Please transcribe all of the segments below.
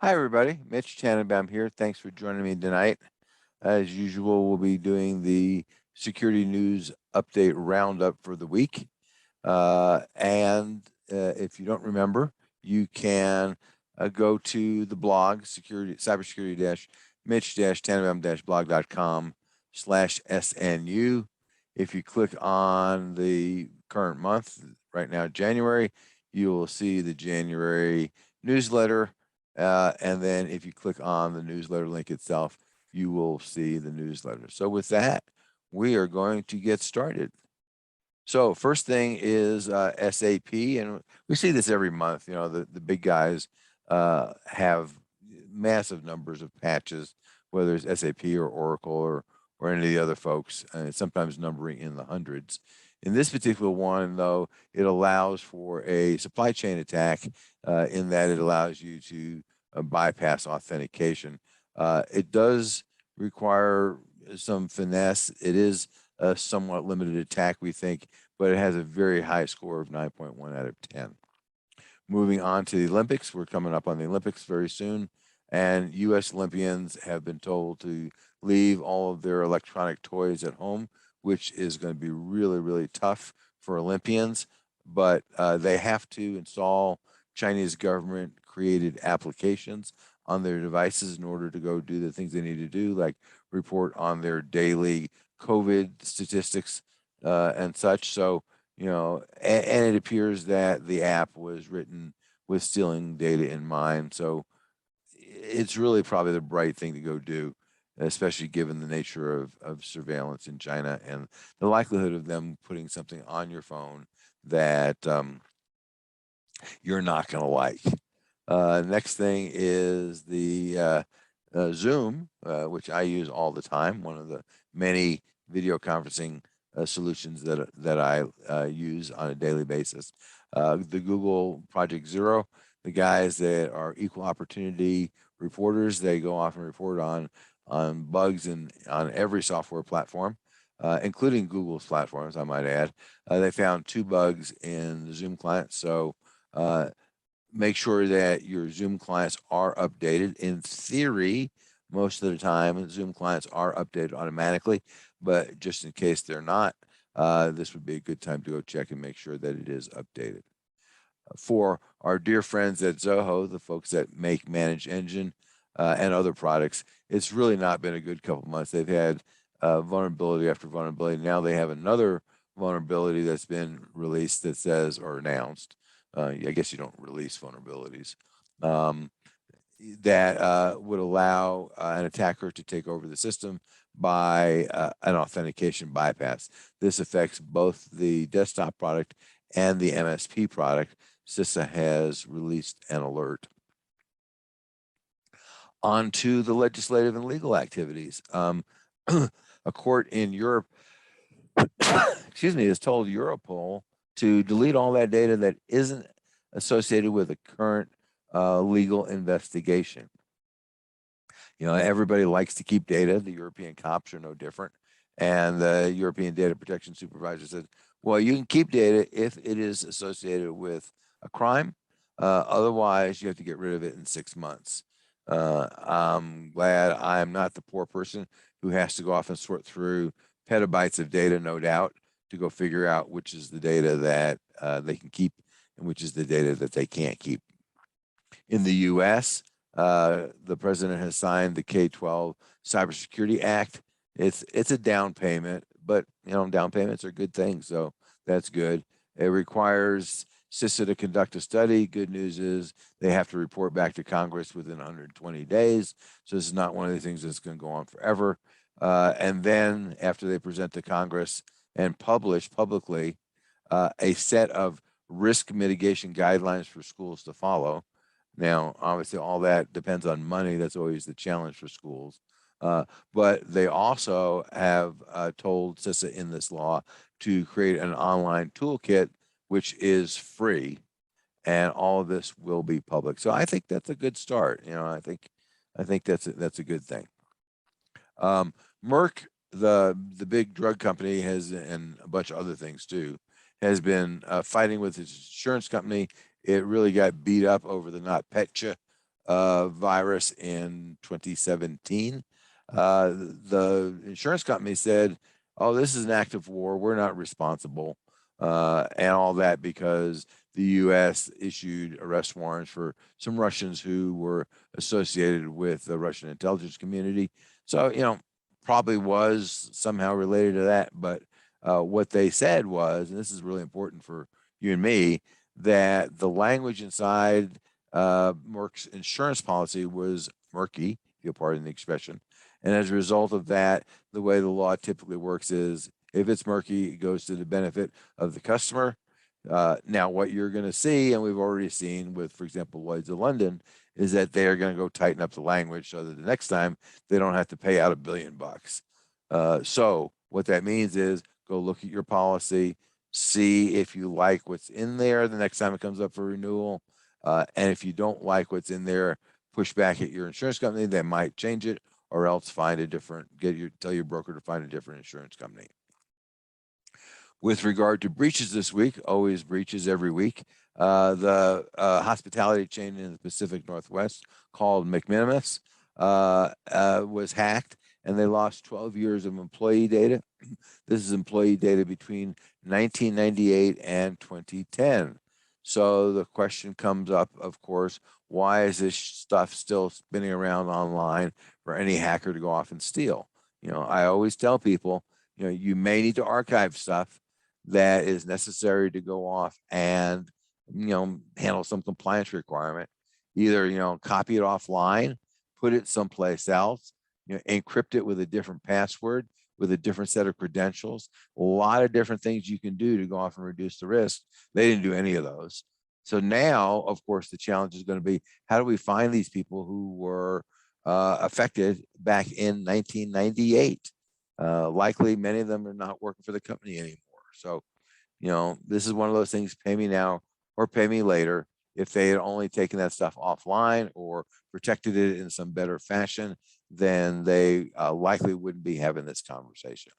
Hi, everybody. Mitch Tanenbaum here. Thanks for joining me tonight. As usual, we'll be doing the security news update roundup for the week. And if you don't remember, you can go to the blog, cybersecurity-mitch-tanenbaum-blog.com/SNU. If you click on the current month, right now, January, you will see the January newsletter. And then if you click on the newsletter link itself, you will see the newsletter. So with that, we are going to get started. So first thing is SAP, and we see this every month. You know, the big guys have massive numbers of patches, whether it's SAP or Oracle or any of the other folks, and sometimes numbering in the hundreds. In this particular one, though, it allows for a supply chain attack in that it allows you to bypass authentication. It does require some finesse. It is a somewhat limited attack, we think, but it has a very high score of 9.1 out of 10. Moving on to the Olympics, we're coming up on the Olympics very soon, and U.S. Olympians have been told to leave all of their electronic toys at home, which is going to be really, really tough for Olympians, but they have to install Chinese government created applications on their devices in order to go do the things they need to do, like report on their daily COVID statistics and such. So, you know, and it appears that the app was written with stealing data in mind. So it's really probably the right thing to go do, especially given the nature of surveillance in China and the likelihood of them putting something on your phone that you're not going to like. Next thing is the Zoom, which I use all the time, one of the many video conferencing solutions that I use on a daily basis. The Google Project Zero, the guys that are equal opportunity reporters, they go off and report on bugs on every software platform, including Google's platforms, I might add. They found 2 bugs in the Zoom client, so make sure that your Zoom clients are updated. In theory, most of the time, Zoom clients are updated automatically, but just in case they're not, this would be a good time to go check and make sure that it is updated. For our dear friends at Zoho, the folks that make Managed Engine and other products, it's really not been a good couple months. They've had vulnerability after vulnerability. Now they have another vulnerability that's been released that says, or announced, I guess you don't release vulnerabilities, that would allow an attacker to take over the system by an authentication bypass. This affects both the desktop product and the MSP product. CISA has released an alert. On to the legislative and legal activities. A court in Europe, excuse me, has told Europol to delete all that data that isn't associated with a current legal investigation. You know, everybody likes to keep data. The European cops are no different. And the European Data Protection Supervisor said, well, you can keep data if it is associated with a crime. Otherwise, you have to get rid of it in 6 months. I'm glad I'm not the poor person who has to go off and sort through petabytes of data, no doubt, to go figure out which is the data that they can keep and which is the data that they can't keep. In the U.S., the president has signed the K-12 Cybersecurity Act. It's a down payment, but you know, down payments are good things, so that's good. It requires CISA to conduct a study. Good news is they have to report back to Congress within 120 days. So this is not one of the things that's going to go on forever. And then after they present to Congress and publish publicly a set of risk mitigation guidelines for schools to follow. Now, obviously, all that depends on money. That's always the challenge for schools. But they also have told CISA in this law to create an online toolkit, which is free, and all of this will be public. So I think that's a good start. You know, I think that's a good thing. Merck, the big drug company, has, and a bunch of other things too, has been fighting with its insurance company. It really got beat up over the NotPetya virus in 2017. The insurance company said, "Oh, this is an act of war. We're not responsible," and all that because the U.S. issued arrest warrants for some Russians who were associated with the Russian intelligence community. So, probably was somehow related to that. But what they said was, and this is really important for you and me, that the language inside Merck's insurance policy was murky, if you'll pardon the expression. And as a result of that, the way the law typically works is if it's murky, it goes to the benefit of the customer. Now, what you're going to see, and we've already seen with, for example, Lloyd's of London, is that they are going to go tighten up the language so that the next time they don't have to pay out $1 billion. So what that means is go look at your policy, see if you like what's in there the next time it comes up for renewal. And if you don't like what's in there, push back at your insurance company. They might change it, or else find a different, tell your broker to find a different insurance company. With regard to breaches this week, always breaches every week. The hospitality chain in the Pacific Northwest called McMinimus was hacked, and they lost 12 years of employee data. This is employee data between 1998 and 2010. So the question comes up, of course, why is this stuff still spinning around online for any hacker to go off and steal? I always tell people, you may need to archive stuff that is necessary to go off and, handle some compliance requirement. Either, copy it offline, put it someplace else, encrypt it with a different password, with a different set of credentials, a lot of different things you can do to go off and reduce the risk. They didn't do any of those. So now, of course, the challenge is going to be, how do we find these people who were affected back in 1998? Likely many of them are not working for the company anymore. So, this is one of those things, pay me now or pay me later. If they had only taken that stuff offline or protected it in some better fashion, then they likely wouldn't be having this conversation.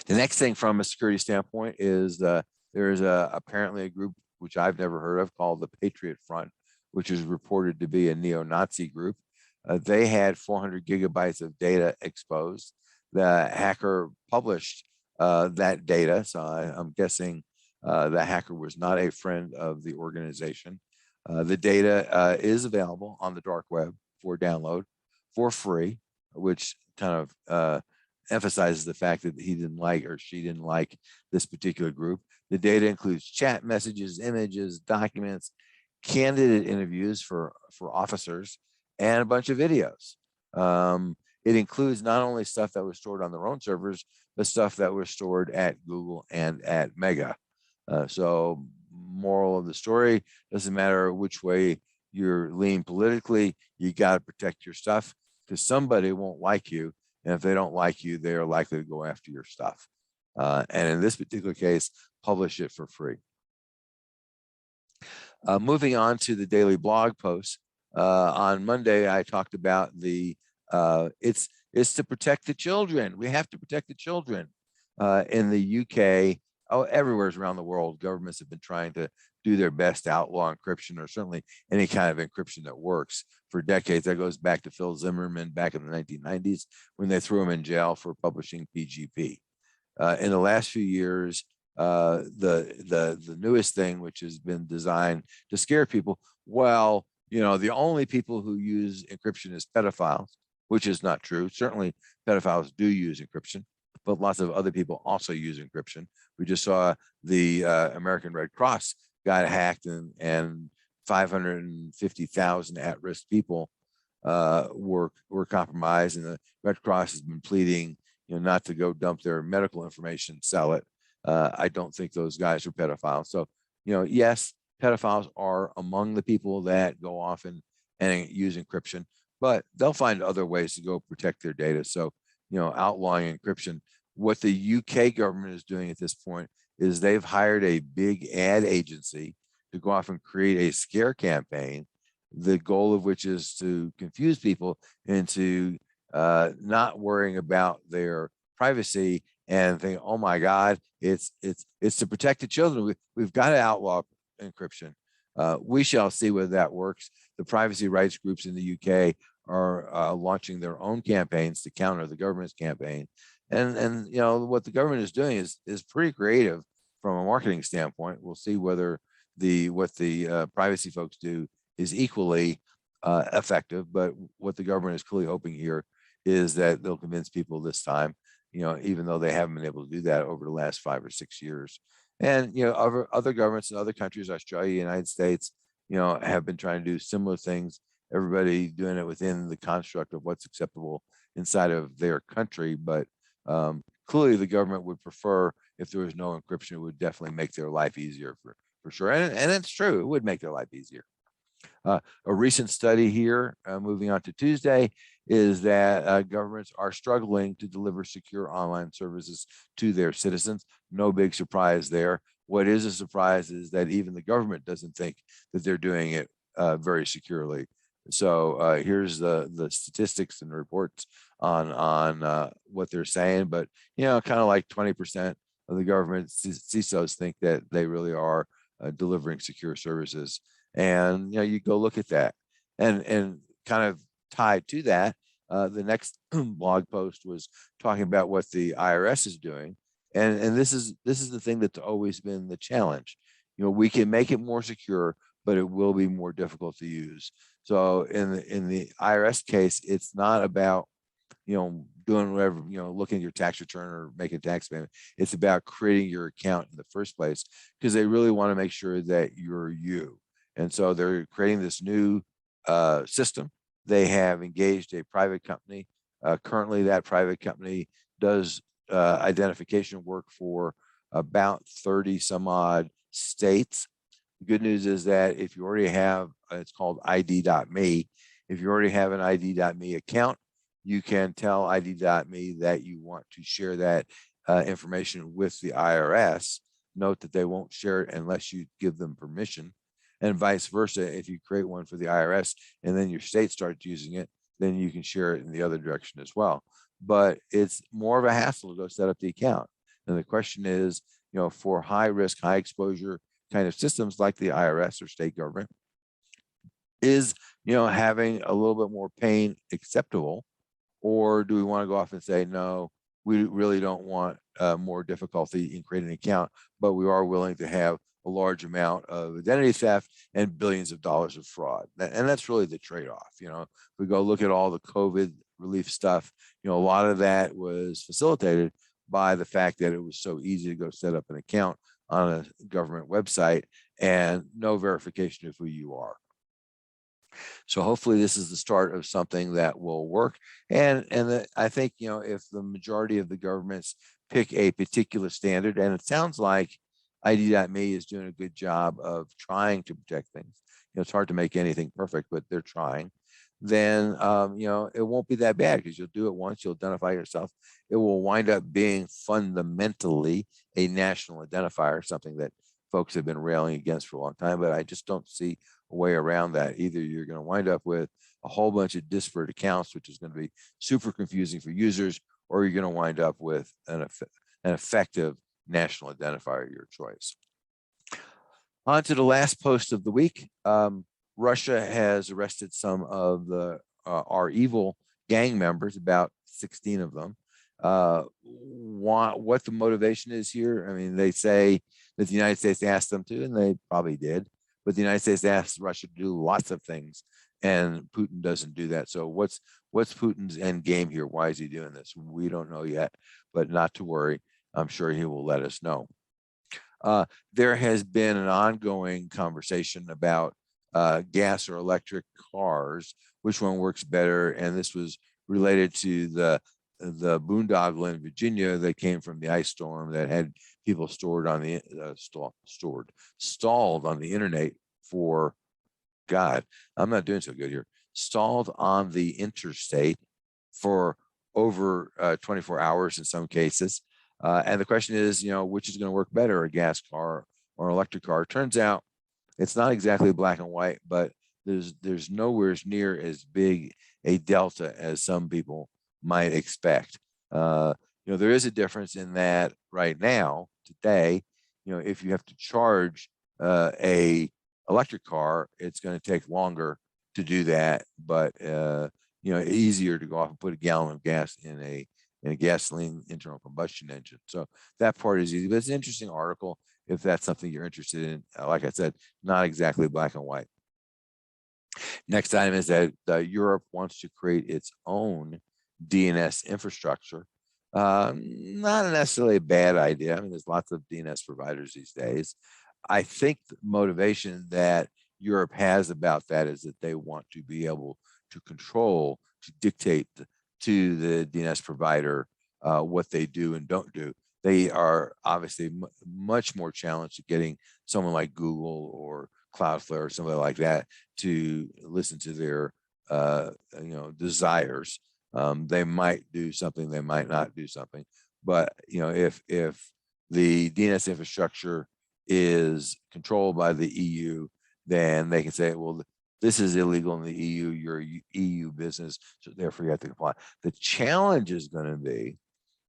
The next thing from a security standpoint is there's apparently a group which I've never heard of called the Patriot Front, which is reported to be a neo-Nazi group. They had 400 gigabytes of data exposed. The hacker published that data, so I'm guessing the hacker was not a friend of the organization. The data is available on the dark web for download for free, which kind of emphasizes the fact that he didn't like, or she didn't like, this particular group. The data includes chat messages, images, documents, candidate interviews for officers, and a bunch of videos. It includes not only stuff that was stored on their own servers, but stuff that was stored at Google and at Mega. So moral of the story, doesn't matter which way you're leaning politically, you got to protect your stuff, because somebody won't like you. And if they don't like you, they are likely to go after your stuff. And in this particular case, publish it for free. Moving on to the daily blog posts. On Monday, I talked about it's to protect the children. We have to protect the children. In the UK, everywhere around the world, governments have been trying to do their best to outlaw encryption, or certainly any kind of encryption that works, for decades. That goes back to Phil Zimmerman back in the 1990s, when they threw him in jail for publishing PGP. In the last few years, the newest thing, which has been designed to scare people, well, the only people who use encryption is pedophiles, which is not true. Certainly pedophiles do use encryption, but lots of other people also use encryption. We just saw the American Red Cross got hacked, and 550,000 at-risk people were compromised, and the Red Cross has been pleading, not to go dump their medical information, sell it. I don't think those guys are pedophiles. So, yes, pedophiles are among the people that go off and use encryption, but they'll find other ways to go protect their data. So, outlawing encryption. What the UK government is doing at this point is they've hired a big ad agency to go off and create a scare campaign, the goal of which is to confuse people into not worrying about their privacy and think, oh my God, it's to protect the children. We've got to outlaw encryption. We shall see whether that works. The privacy rights groups in the UK are launching their own campaigns to counter the government's campaign. And you know, what the government is doing is pretty creative from a marketing standpoint. We'll see whether what the privacy folks do is equally effective. But what the government is clearly hoping here is that they'll convince people this time, you know, even though they haven't been able to do that over the last 5 or 6 years. And you know, other governments in other countries, Australia, United States, you know, have been trying to do similar things. Everybody doing it within the construct of what's acceptable inside of their country. But clearly, the government would prefer if there was no encryption. It would definitely make their life easier for sure. And it's true, it would make their life easier. A recent study here, moving on to Tuesday, is that governments are struggling to deliver secure online services to their citizens. No big surprise there. What is a surprise is that even the government doesn't think that they're doing it very securely. So here's the statistics and reports on what they're saying. But you know, kind of like 20% of the government CISOs think that they really are delivering secure services. And you know, you go look at that, and kind of tied to that, the next blog post was talking about what the IRS is doing, and this is the thing that's always been the challenge. You know, we can make it more secure, but it will be more difficult to use. So in the IRS case, it's not about, you know, doing whatever, you know, looking at your tax return or making a tax payment. It's about creating your account in the first place, because they really want to make sure that you're you. And so they're creating this new system. They have engaged a private company. Currently, that private company does identification work for about 30 some odd states. The good news is that if you already have, it's called ID.me. If you already have an ID.me account, you can tell ID.me that you want to share that information with the IRS. Note that they won't share it unless you give them permission. And vice versa, if you create one for the IRS and then your state starts using it, then you can share it in the other direction as well. But it's more of a hassle to go set up the account. And the question is, you know, for high risk, high exposure kind of systems like the IRS or state government, is, you know, having a little bit more pain acceptable? Or do we want to go off and say, no, we really don't want more difficulty in creating an account, but we are willing to have a large amount of identity theft and billions of dollars of fraud. And that's really the trade-off. You know, if we go look at all the COVID relief stuff, you know, a lot of that was facilitated by the fact that it was so easy to go set up an account on a government website and no verification of who you are. So hopefully this is the start of something that will work. And I think, you know, if the majority of the governments pick a particular standard, and it sounds like ID.me is doing a good job of trying to protect things. You know, it's hard to make anything perfect, but they're trying. Then, you know, it won't be that bad, because you'll do it once, you'll identify yourself. It will wind up being fundamentally a national identifier, something that folks have been railing against for a long time, but I just don't see a way around that. Either you're going to wind up with a whole bunch of disparate accounts, which is going to be super confusing for users, or you're going to wind up with an effective national identifier of your choice. On to the last post of the week. Russia has arrested some of the our evil gang members, about 16 of them. What the motivation is here? I mean, they say that the United States asked them to, and they probably did, but the United States asked Russia to do lots of things, and Putin doesn't do that. So what's Putin's end game here? Why is he doing this? We don't know yet, but not to worry. I'm sure he will let us know. There has been an ongoing conversation about gas or electric cars, which one works better, and this was related to the boondoggle in Virginia that came from the ice storm that had people stored on the stalled on the internet for, God, I'm not doing so good here, stalled on the interstate for over 24 hours in some cases. And the question is, you know, which is going to work better, a gas car or an electric car? It turns out it's not exactly black and white, but there's nowhere near as big a delta as some people might expect. You know, there is a difference in that right now, today, you know, if you have to charge a electric car, it's going to take longer to do that, but easier to go off and put a gallon of gas in a gasoline internal combustion engine. So that part is easy, but it's an interesting article if that's something you're interested in. Like I said, not exactly black and white. Next item is that Europe wants to create its own DNS infrastructure. Not necessarily a bad idea. I mean, there's lots of DNS providers these days. I think the motivation that Europe has about that is that they want to be able to control, to dictate to the DNS provider what they do and don't do. They are obviously much more challenged to getting someone like Google or Cloudflare or somebody like that to listen to their desires. They might do something, they might not do something, but if the DNS infrastructure is controlled by the EU, then they can say, well, this is illegal in the EU, you're a EU business, so therefore you have to comply. The challenge is going to be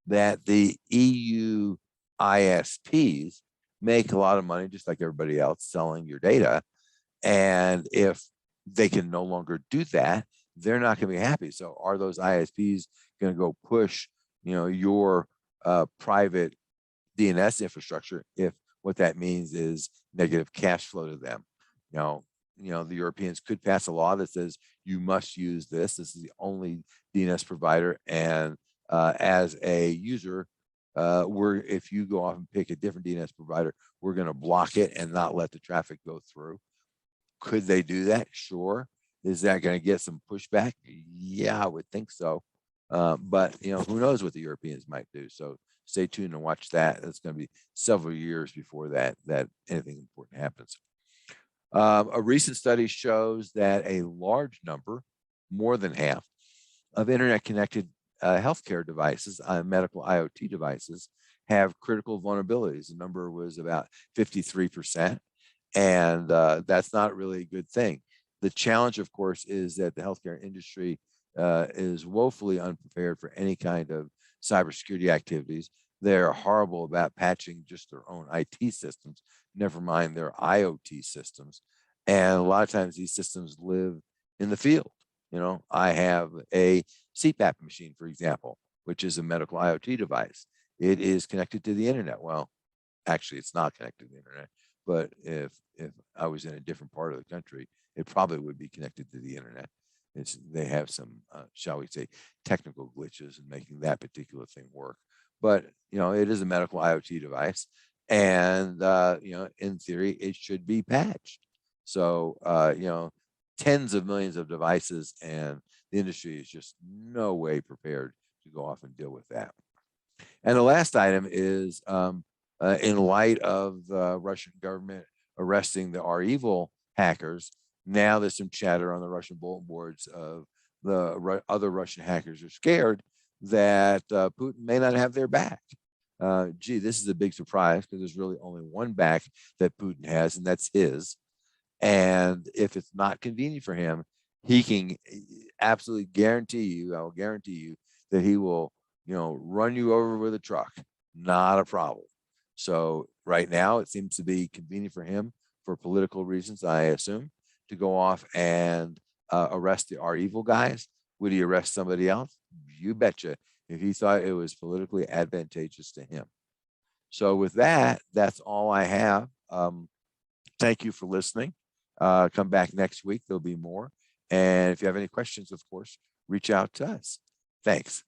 that the EU ISPs make a lot of money, just like everybody else, selling your data. And if they can no longer do that, they're not going to be happy. So are those ISPs going to go push, your private DNS infrastructure if what that means is negative cash flow to them? The Europeans could pass a law that says you must use this. This is the only DNS provider, and as a user, if you go off and pick a different DNS provider, we're going to block it and not let the traffic go through. Could they do that? Sure. Is that going to get some pushback? Yeah, I would think so. But who knows what the Europeans might do? So stay tuned and watch that. It's going to be several years before that anything important happens. A recent study shows that a large number, more than half, of internet-connected healthcare devices, medical IoT devices, have critical vulnerabilities. The number was about 53%, and that's not really a good thing. The challenge, of course, is that the healthcare industry is woefully unprepared for any kind of cybersecurity activities. They're horrible about patching just their own IT systems, never mind their IoT systems. And a lot of times these systems live in the field. I have a CPAP machine, for example, which is a medical IoT device. It is connected to the internet. Well, actually, it's not connected to the internet, but if I was in a different part of the country, it probably would be connected to the internet. They have some, shall we say, technical glitches in making that particular thing work. But it is a medical IoT device, and in theory, it should be patched. So tens of millions of devices, and the industry is just no way prepared to go off and deal with that. And the last item is, in light of the Russian government arresting the REvil hackers, now there's some chatter on the Russian bulletin boards of the other Russian hackers are scared that Putin may not have their back. This is a big surprise because there's really only one back that Putin has, and that's his. And if it's not convenient for him, he can absolutely guarantee you, I will guarantee you, that he will, run you over with a truck. Not a problem. So right now, it seems to be convenient for him for political reasons, I assume, to go off and arrest the REvil guys. Would he arrest somebody else? You betcha, if he thought it was politically advantageous to him. So with that, that's all I have. Thank you for listening. Come back next week. There'll be more. And if you have any questions, of course, reach out to us. Thanks.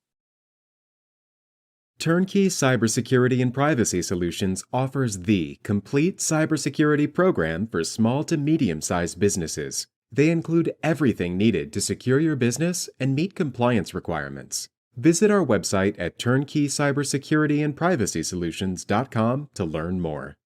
Turnkey Cybersecurity and Privacy Solutions offers the complete cybersecurity program for small to medium-sized businesses. They include everything needed to secure your business and meet compliance requirements. Visit our website at turnkeycybersecurityandprivacysolutions.com to learn more.